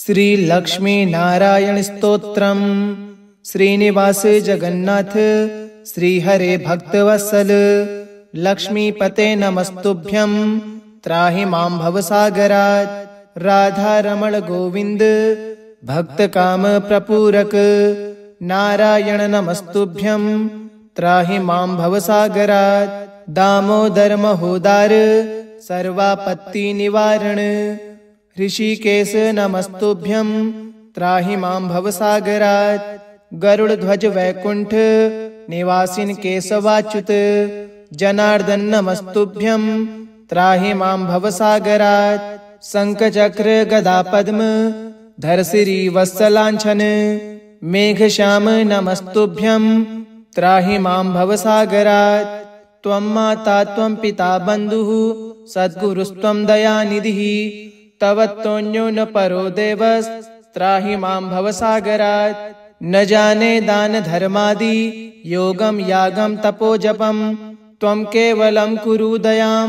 श्री लक्ष्मी नारायण स्तोत्रम। श्रीनिवास जगन्नाथ श्री हरे भक्तवत्सल लक्ष्मीपते नमस्तुभ्यं त्राहि मां भवसागरात्। राधा रमण गोविंद भक्त काम प्रपूरक नारायण नमस्तुभ्यं त्राहि मां भवसागरात्। दामोदर महोदार सर्वापत्ति निवारण ऋषिकेश नमस्तुभ्यं त्राहि मां भवसागरात्। गरुड़ध्वज वैकुंठ निवासिन केशवाच्युत जनार्दन नमस्तुभ्यं त्राहि मां भवसागरात्। शंखचक्र गदा पद्म धर श्री वत्सलांछन मेघश्याम नमस्तुभ्यं त्राहि मां भवसागरात्। त्वं माता त्वं पिता बन्धुः सद्गुरुस्त्वं दयानिधिः तव तोन्यो न परो देवस् त्राहि मां भवसागरात्। न जाने दान धर्मादि योगम यागम तपो जपम त्वं केवलं कुरु दयां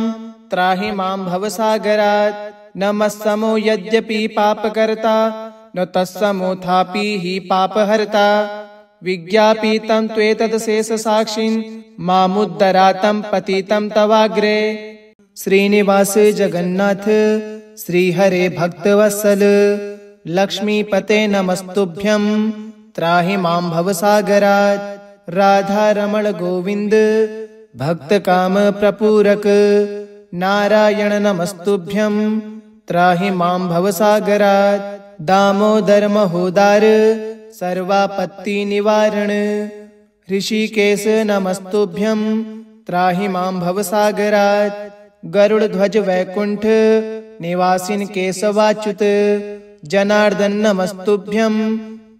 त्राहि मां भवसागरात्। न मत्समो यद्यपि पापकर्ता न तत्समोऽथापि हि पापहर्ता विज्ञापितं त्वेतदशेष साक्षिन् मामुद्धरातं पतितं तवाग्रे। श्रीनिवास जगन्नाथ श्री हरे भक्तवत्सल लक्ष्मीपते नमस्तुभ्यं त्राहि मां भवसागरात्। राधा रमण गोविंद भक्त काम प्रपूरक नारायण नमस्तुभ्यं त्राहि मां भवसागरात्। दामोदर महोदार सर्वापत्ति निवारण ऋषिकेश नमस्तुभ्यं त्राहि मां भवसागरात्। गरुड़ध्वज वैकुंठ निवासिन केशवाच्युत जनार्दन नमस्तुभ्यं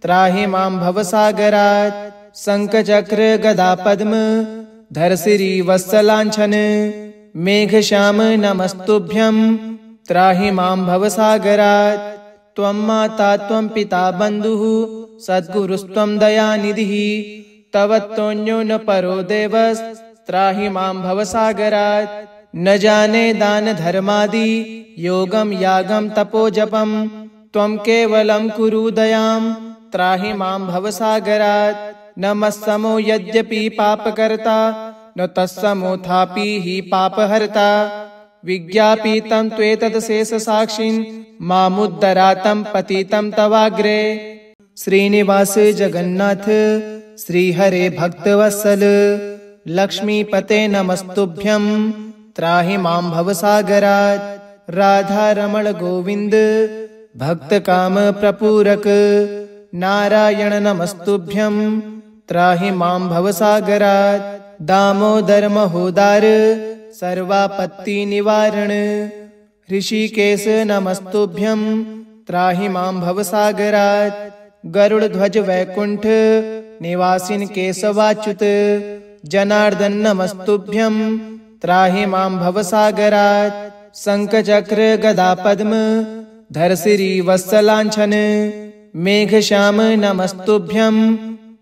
त्राहि मां भवसागरात्। शंखचक्र गदा पद्म धर श्री वत्सलांछन मेघश्याम नमस्तुभ्यं त्राहि मां भवसागरात्। त्वं माता त्वं पिता बन्धुः सद्गुरुस्त्वं दयानिधिः तव तोन्यो न परो देवस् त्राहि मां भवसागरात्। न जाने दान धर्मादि योगम यागम तपो जपम त्वं केवलं कुरु दयां त्राहि मां भवसागरात्। न मत्समो यद्यपि पापकर्ता न तत्समोऽथापि हि पापहर्ता विज्ञापितं त्वेतदशेष साक्षिन् मामुद्धरातं पतितं तवाग्रे। श्रीनिवास जगन्नाथ श्री हरे भक्तवत्सल लक्ष्मीपते नमस्तुभ्यं त्राहि मां भवसागरात्। राधा रमण गोविंद भक्त काम प्रपूरक नारायण नमस्तुभ्यं त्राहि मां भवसागरात्। दामोदर महोदार सर्वापत्ति निवारण ऋषिकेश नमस्तुभ्यं त्राहि मां भवसागरात्। गरुड़ध्वज वैकुंठ निवासिन केशवाच्युत जनार्दन नमस्तुभ्यं त्राहि मां भवसागरात्। शंखचक्र गदा पद्म धर श्री वत्सलांछन मेघश्याम नमस्तुभ्यं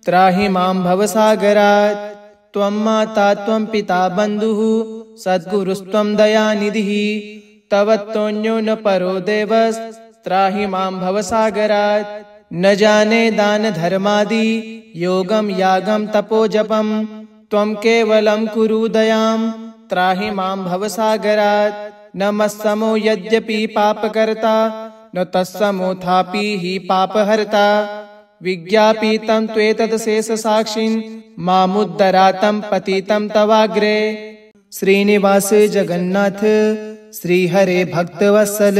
त्राहि मां भवसागरात्। त्वं माता त्वं पिता बन्धुः सद्गुरुस्त्वं दयानिधिः तव तोन्यो न परो देवस् त्राहि मां भवसागरात्। न जाने दान धर्मादि योगम यागम तपो जपम त्वं केवलं कुरु दयां त्राहि मां भवसागरात्। न मत्समो यद्यपि पापकर्ता न तत्समोऽथापि हि पापहर्ता विज्ञापितं त्वेतदशेष साक्षिन् मामुद्धरातं पतितं तवाग्रे। श्रीनिवास जगन्नाथ श्री हरे भक्तवत्सल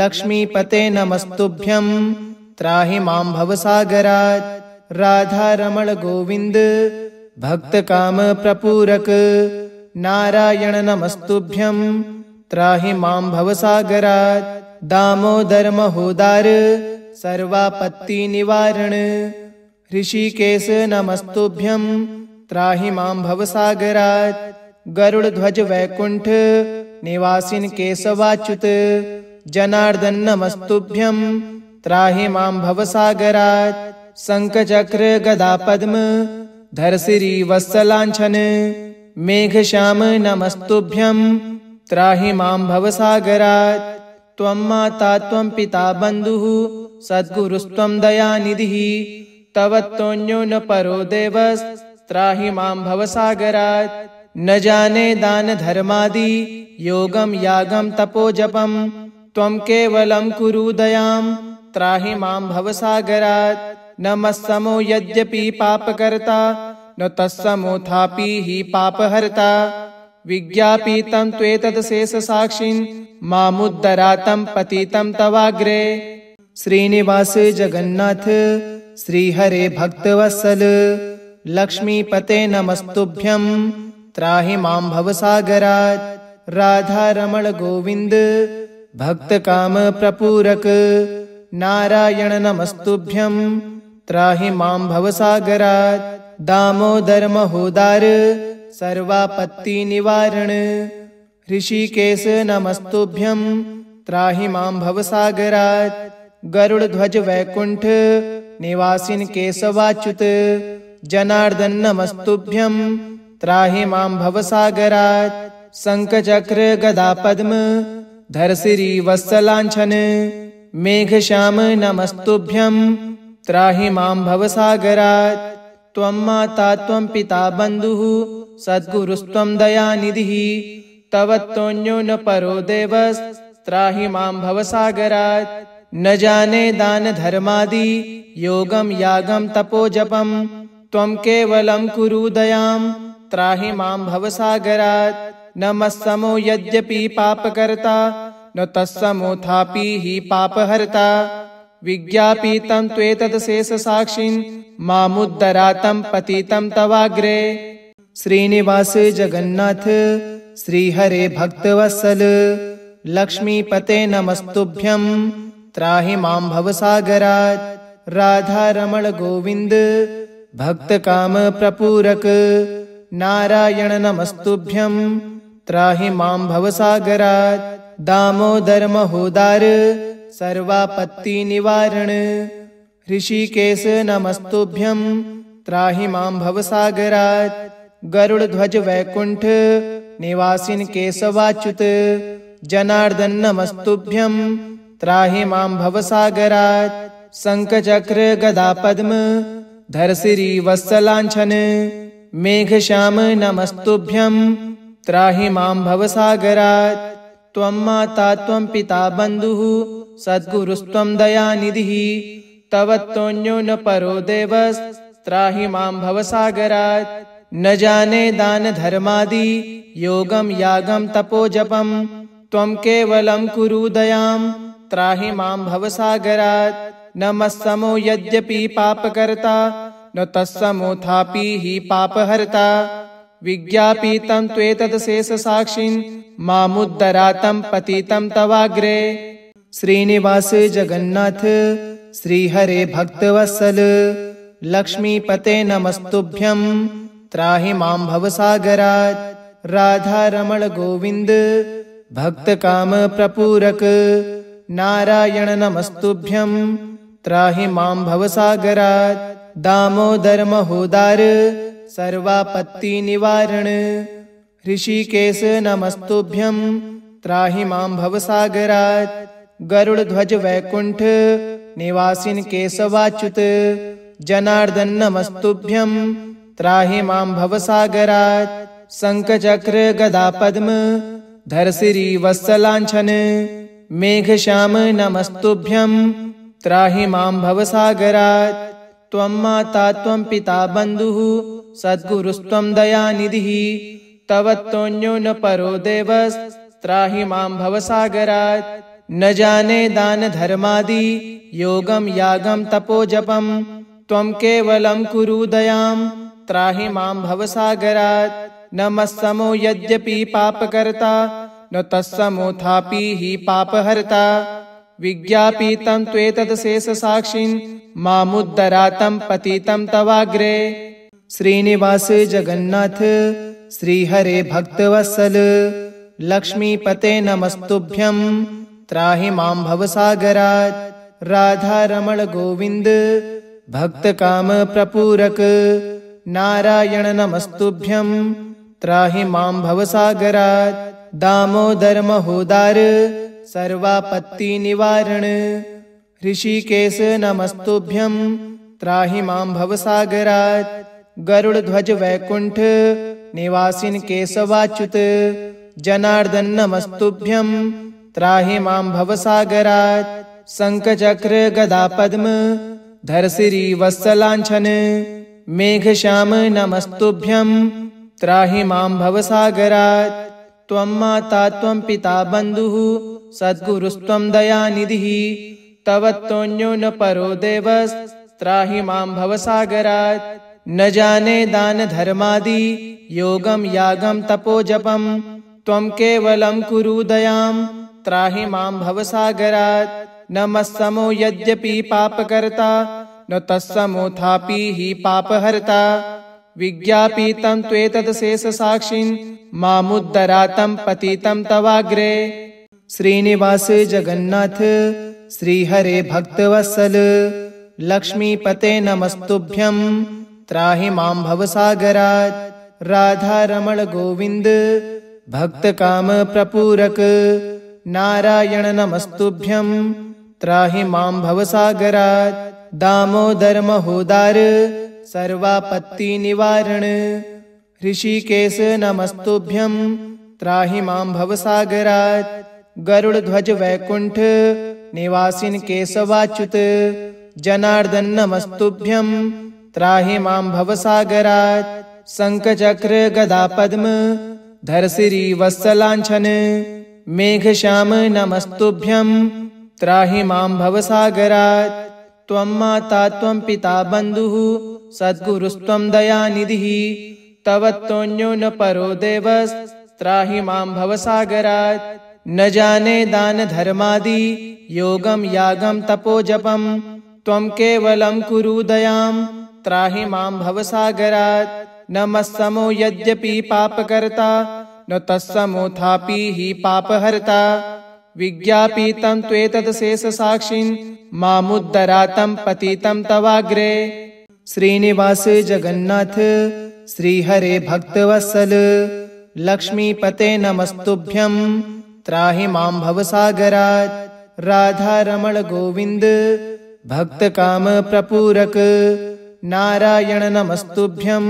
लक्ष्मीपते नमस्तुभ्यं त्राहि मां भवसागरात्। राधा रमण गोविंद भक्त काम प्रपूरक नारायण नमस्तुभ्यं त्राहि मां भवसागरात्। दामोदर महोदार सर्वापत्ति निवारण ऋषिकेश नमस्तुभ्यं त्राहि मां भवसागरात्। गरुड़ध्वज वैकुंठ निवासिन केशवाच्युत जनार्दन नमस्तुभ्यं त्राहि मां भवसागरात्। शंखचक्र गदा पद्म धर श्री वत्सलांछन मेघश्याम नमस्तुभ्यं त्राहि मां भवसागरात्। त्वं माता त्वं पिता बन्धुः सद्गुरुस्त्वं दयानिधिः तव तोऽन्यो न परो देवस्त्राहि मां भवसागरात् न जाने दान धर्मादि योगं यागं तपोजपं त्वं केवलं कुरु दयां त्राहि मां भवसागरात् न मत्समो यद्यपि पापकर्ता न तत्समोऽथापि हि पापहर्ता विज्ञापितं त्वेतत् शेषसाक्षिन् मामुद्धरातं पतितं तवाग्रे। श्रीनिवास जगन्नाथ श्रीहरे भक्तवत्सल लक्ष्मीपते नमस्तुभ्यं त्राहि मां भवसागरात् राधारमण गोविन्द भक्तकाम प्रपूरक नारायण नमस्तुभ्यं त्राहि मां भवसागरात् दामोदर महोदार सर्वापत्ति निवारण ऋषिकेश नमस्तुभ्यं त्राहि मां भवसागरात् गरुड़ध्वज वैकुंठ निवासिन केशवाच्युत जनार्दन नमस्तुभ्यं त्राहि मां भवसागरात् शंखचक्र गदा पद्म धर श्री वत्सलांछन मेघश्याम नमस्तुभ्यं त्राहि मां भवसागरात् त्वं माता त्वं पिता बन्धुः सद्गुरुस्त्वं दयानिधिः तव तोऽन्यो न परो देवस्त्राहि मां भवसागरात् न जाने दान धर्मादि योगं यागं तपोजपं त्वं केवलं कुरु दयां त्राहि मां भवसागरात् न मत्समो यद्यपि पापकर्ता न तत्समोऽथापि हि पापहर्ता विज्ञापितं त्वेतत् शेषसाक्षिन् मामुद्धरातं पतितं तवाग्रे। श्रीनिवास जगन्नाथ श्रीहरे भक्तवत्सल लक्ष्मीपते नमस्तुभ्यं त्राहि मां भवसागरात् राधारमण गोविन्द भक्तकाम प्रपूरक नारायण नमस्तुभ्यं त्राहि मां भवसागरात् दामोदर महोदार सर्वापत्ति निवारण ऋषिकेश नमस्तुभ्यं त्राहि मां भवसागरात् गरुड़ध्वज वैकुंठ निवासिन केशवाच्युत जनार्दन नमस्तुभ्यं त्राहि मां भवसागरात् शंखचक्र गदा पद्म धर श्री वत्सलांछन मेघश्याम नमस्तुभ्यं त्राहि मां भवसागरात् त्वं माता त्वं पिता बन्धुः सद्गुरुस्त्वं दयानिधिः तव तोऽन्यो न परो देवस्त्राहि मां भवसागरात् न जाने दान धर्मादि योगं यागं तपोजपं त्वं केवलं कुरु दयां त्राहि मां भवसागरात् न मत्समो यद्यपि पापकर्ता न तत्समोऽथापि हि पापहर्ता विज्ञापितं त्वेतत् शेषसाक्षिन् मामुद्धरातं पतितं तवाग्रे। श्रीनिवास जगन्नाथ श्रीहरे भक्तवत्सल लक्ष्मीपते नमस्तुभ्यं त्राहि मां भवसागरात् राधारमण गोविन्द भक्तकाम प्रपूरक नारायण नमस्तुभ्यं त्राहि मां भवसागरात् दामोदर महोदार सर्वापत्ति निवारण ऋषिकेश नमस्तुभ्यं त्राहि मां भवसागरात् गरुड़ध्वज वैकुंठ निवासिन केशवाच्युत जनार्दन नमस्तुभ्यं त्राहि मां भवसागरात् शंखचक्र गदा पद्म धर श्री वत्सलांछन मेघश्याम नमस्तुभ्यं त्राहि मां भवसागरात् त्वं माता त्वं पिता बन्धुः सद्गुरुस्त्वं दयानिधिः तव तोऽन्यो न परो देवस्त्राहि मां भवसागरात् न जाने दान धर्मादि योगं यागं तपोजपं त्वं केवलं कुरु दयां त्राहि मां भवसागरात् न मत्समो यद्यपि पापकर्ता न तत्समोऽथापि हि पापहर्ता विज्ञापितं त्वेतत् शेषसाक्षिन् मामुद्धरातं पतितं तवाग्रे। श्रीनिवास जगन्नाथ श्रीहरे भक्तवत्सल लक्ष्मीपते नमस्तुभ्यं त्राहि मां भवसागरात् राधारमण गोविन्द भक्तकाम प्रपूरक नारायण नमस्तुभ्यं त्राहि मां भवसागरात् दामोदर महोदार सर्वापत्तिनिवारण। ऋषिकेश नमस्तुभ्यं त्राहि मां भवसागरात्। गरुड़ध्वज वैकुंठ निवासिन केशवाच्युत। जनार्दन नमस्तुभ्यं त्राहि मां भवसागरात्। शंखचक्र गदा पद्म धर श्रीवत्सलांछन। मेघश्याम नमस्तुभ्यं त्राहि मां भवसागरात्। त्वं माता त्वं पिता बन्धुः सद्गुरुस्त्वं दयानिधिः। तव तोऽन्यो न परो देवस्त्राहि मां भवसागरात्। न जाने दान धर्मादि योगं यागं तपोजपं। त्वं केवलं कुरु दयां त्राहि मां भवसागरात्। न मत्समो यद्यपि पापकर्ता न तत्समोऽथापि हि पापहर्ता। विज्ञापितं त्वेतदशेषसाक्षिन् मामुद्धरातं पतितं तवाग्रे। श्रीनिवास जगन्नाथ श्रीहरे भक्तवत्सल। लक्ष्मीपते नमस्तुभ्यं त्राहि मां भवसागरात्। राधा रमण गोविंद भक्तकाम प्रपूरक। नारायण नमस्तुभ्यं त्राहि मां भवसागरात्। दामोदर महोदार सर्वापत्तिनिवारण। ऋषिकेश नमस्तुभ्यं त्राहि मां भवसागरात्। गरुड़ध्वज वैकुंठ निवासिन केशवाच्युत। जनार्दन नमस्तुभ्यं त्राहि मां भवसागरात्। शंखचक्र गदा पद्म धर श्रीवत्सलांछन। मेघश्याम नमस्तुभ्यं त्राहि मां भवसागरात्। त्वं माता त्वं पिता बन्धुः सद्गुरुस्त्वं दयानिधिः। तव तोऽन्यो न परो देवस्त्राहि मां भवसागरात्। न जाने दान धर्मादि योगं यागं तपोजपं। त्वं केवलं कुरु दयां त्राहि मां भवसागरात्। न मत्समो यद्यपि पापकर्ता न तत्समोऽथापि हि पापहर्ता। विज्ञापितं त्वेतदशेषसाक्षिन् मामुद्धरातं पतितं तवाग्रे। श्रीनिवास जगन्नाथ श्रीहरे भक्तवत्सल। लक्ष्मीपते नमस्तुभ्यं त्राहि मां भवसागरात्। राधा रमण गोविंद भक्तकाम प्रपूरक। नारायण नमस्तुभ्यं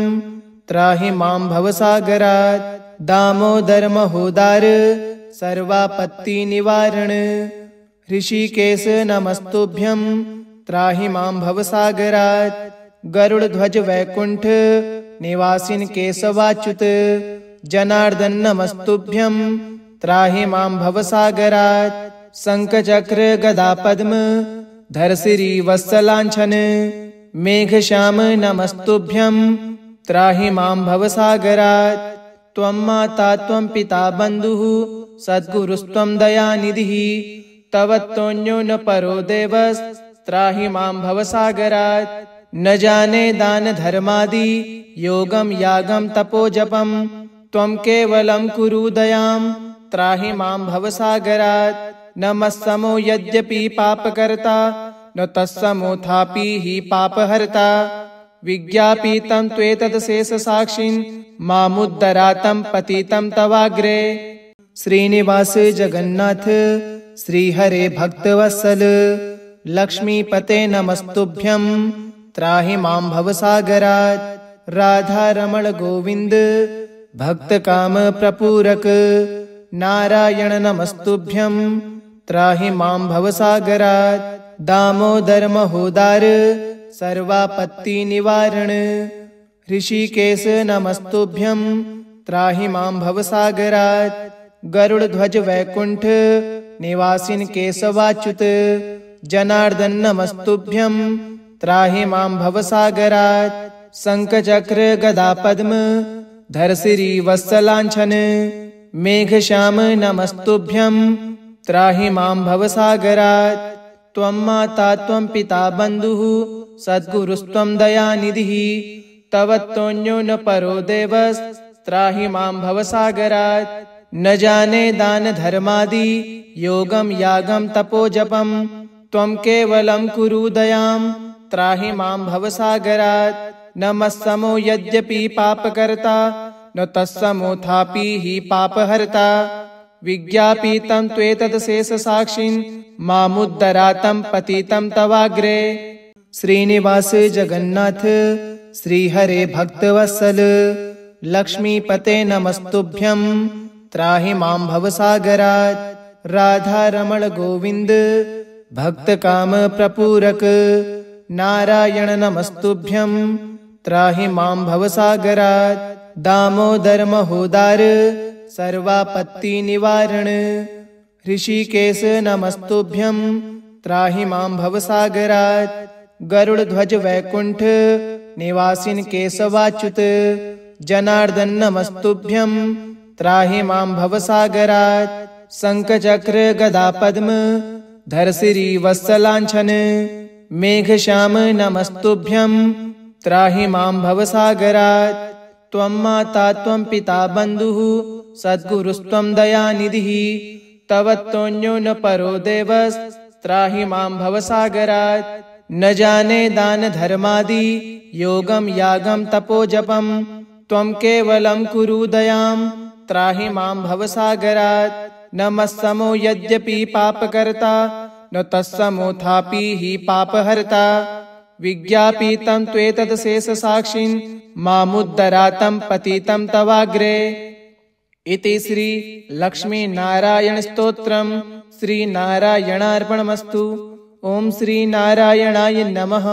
त्राहि मां भवसागरात्। दामोदर महोदार सर्वापत्तिनिवारण। ऋषिकेश नमस्तुभ्यं त्राहि मां भवसागरात्। गरुड़ध्वज वैकुंठ निवासिन केशवाच्युत। जनार्दन नमस्तुभ्यं त्राहि मां भवसागरात्। शंखचक्र गदा पद्म धर श्रीवत्सलांछन। मेघश्याम नमस्तुभ्यं त्राहि मां भवसागरात्। त्वं माता त्वं पिता बन्धुः सद्गुरुस्त्वं दयानिधिः। तव तोऽन्यो न परो देवस्त्राहि मां भवसागरात्। न जाने दान धर्मादि योगं यागं तपोजपं। त्वं केवलं कुरु दयां त्राहि मां भवसागरात्। न मत्समो यद्यपि पापकर्ता न तत्समोऽथापि हि पापहर्ता। विज्ञापितं त्वेतदशेषसाक्षिन् मामुद्धरातं पतितं तवाग्रे। श्रीनिवास जगन्नाथ श्रीहरे भक्तवत्सल। लक्ष्मीपते नमस्तुभ्यं त्राहि मां भवसागरात्। राधा रमण गोविंद भक्तकाम प्रपूरक। नारायण नमस्तुभ्यं त्राहि मां भवसागरात्। दामोदर महोदार सर्वापत्तिनिवारण। ऋषिकेश नमस्तुभ्यं त्राहि मां भवसागरात्। गरुड़ध्वज वैकुंठ निवासिन केशवाच्युत। जनार्दन नमस्तुभ्यं त्राहि मां भवसागरात्। शंखचक्र गदा पद्म धर श्रीवत्सलांछन। मेघश्याम नमस्तुभ्यं त्राहि मां भवसागरात्। त्वं माता त्वं पिता बन्धुः सद्गुरुस्त्वं दयानिधिः। तव तोऽन्यो न परो देवस्त्राहि मां भवसागरात्। न जाने दान धर्मादि योगं यागं तपोजपं। त्वं केवलं कुरु दयां त्राहि मां भवसागरात्। न मत्समो यद्यपि पापकर्ता न तत्समोऽथापि हि पापहर्ता। विज्ञापितं त्वेतत् शेषसाक्षिन् मामुद्धरातं पतितं तवाग्रे। श्रीनिवास जगन्नाथ श्रीहरे भक्तवत्सल लक्ष्मीपते नमस्तुभ्यं त्राहि मां भवसागरात्। राधा रमण गोविंद भक्त काम प्रपूरक नारायण नमस्तुभ्यं त्राहि मां भवसागरात्। दामोदर महोदार सर्वापत्ति निवारण ऋषिकेश नमस्तुभ्यं त्राहि मां भवसागरात्। गरुड़ ध्वज वैकुंठ निवासिन केशवाच्युत जनार्दन नमस्तुभ्यं त्राहि मां भवसागरात्। शंख चक्र गदा पद्म धर श्री वत्सलांछन मेघश्याम नमस्तुभ्यं त्राहि मां भवसागरात्। त्वं माता त्वं पिता बन्धुः सद्गुरुस्त्वं दयानिधिः तव तोऽन्यो न परो देवस् त्राहि मां भवसागरात्। न जाने दान धर्मादि योगम यागम तपोजपम त्वं केवलं कुरु दयां त्राहि मां भवसागरात्। न मत्समो यद्यपि पापकर्ता न तत्समोऽथापि हि पापहर्ता। विज्ञापितं त्वेतत् शेषसाक्षिन् मामुद्धरातं पतितं तवाग्रे। इति श्री लक्ष्मी नारायण स्तोत्रम श्री नारायणार्पणमस्तु। ओम श्री नारायणाय नमः।